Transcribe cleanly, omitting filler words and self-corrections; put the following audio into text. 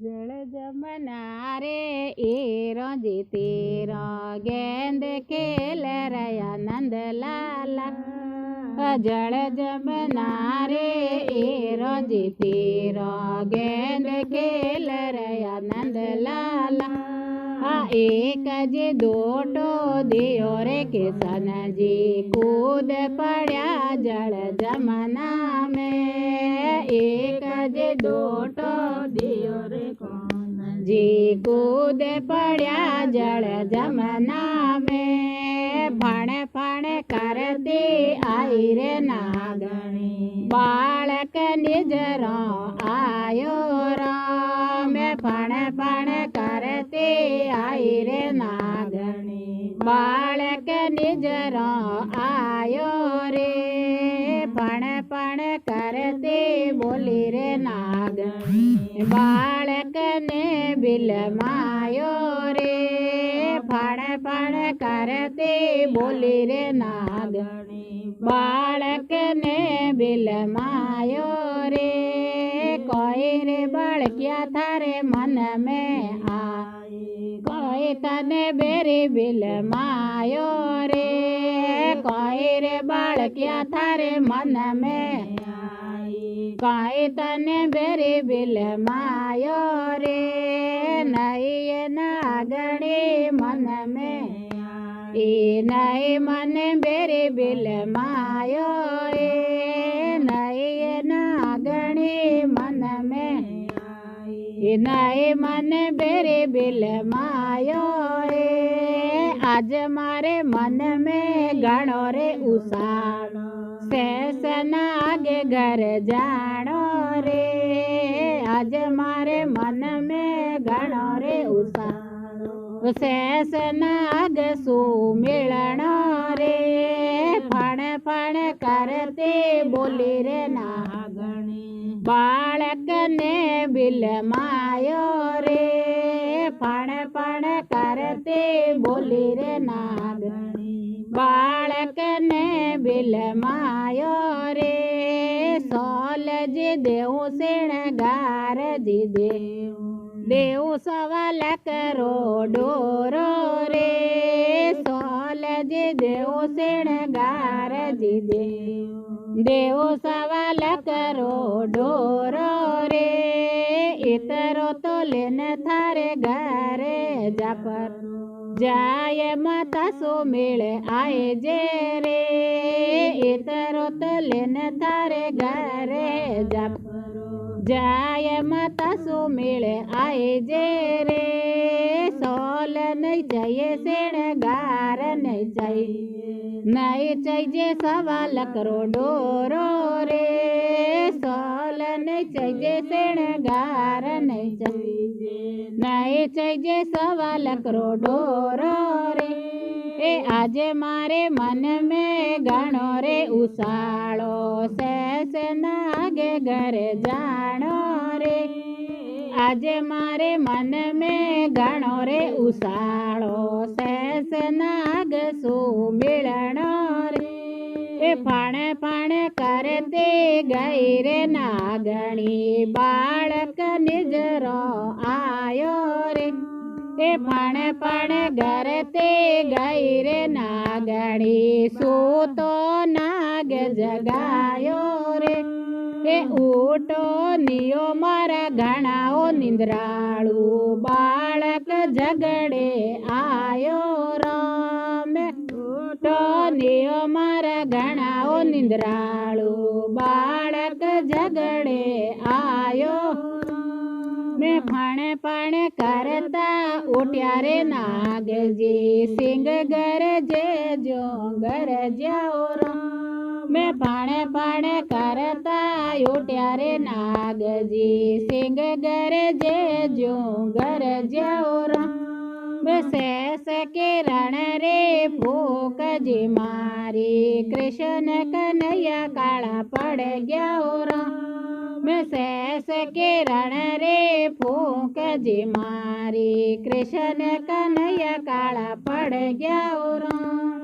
जल जमना रे एरो जी तेरा गेंद खेल रया नंद लाला। जल जमना रे एरो जी तेरा गेंद खेल रया नंद लाला। एक जी दोटो दियो रे किशन जी कूद पड़ा जल जमना में। एक जी दोटो दियो रे जी कूद पड़ा जल जमना में। फण फण करती आई रे नागणी बालक निजरो आयो राम। फण फण करती आई रे नागणी बालक निजरो आयो रे। फण फण करती बोली रे नागणी बालक ने बिलमायो रे। फण फण करती बोली रे नागणी बालक ने बिलमायो रे। कोई रे बालकिया थारे मन में आई कोई तने बेरी बिलमायो रे। कोई रे बालकिया थारे मन में आई कोई तने बेरी बिलमायो रे। नई नागणी मन में नई मन बेरी बिलमायो रे। नई नागणी मन में नई मन बेरी बिलमायो रे। आज मारे मन में घणो रे उसाणो शेष आगे घर जानो रे। आज मारे मन में घणो रे उसाणो शेष नाग सु मिलणो रे। फण फण करते बोली रे नागणी बालक ने बिलमायो रे। फण फण करते बोली रे नागणी बालक ने बिलमायो रे। सोल जी देव सिणगार जी देव सवाल करो डोरो रे। सोल जी देव सिणगार जी देव सवाल करो डोरो रे। इतरो तो लेन थारे घरे जापर जाय माता सो मेल आए जे रे। इतरो तो लेन थारे घरे जापर जाय माता सो मेल आए जे रे। सोल नहीं चाहिए सिणगार नहीं चाहिए सवाल करो डोरो रे। सोल नहीं चाहिए सिणगार नहीं चाहिए सवाल करो डोरो रे। आज मारे मन में घणो रे उसाळो शेष नागे घर जानो रे। आज मारे मन में घणो रे उसाळो शेष नाग सु मिलणो रे। फण फण करते गई रे नागणी बालक निजरो आयो रे। फण फण करते गई रे नागणी सूतो नाग जगायो रे। ऊटो नियो मारा घणाओ निंद्राळू बालक झगड़े आयो राम। ऊटो नियो मारा घणाओ निंद्राळू बालक झगड़े आयो। मैं फण फण करता उठ्या रे नागजी सिंग गरजे जो गरज्याओ राम। मैं फण फण करता उठ्या रे नागजी सिंग गरजे जो गरज्याओ राम। शेष किरण रे फूक जी मारी कृष्ण कन्हैया काला पड़ गया राम। शेष किरण रे फूक जी मारी कृष्ण कन्हैया काला पड़ गया राम।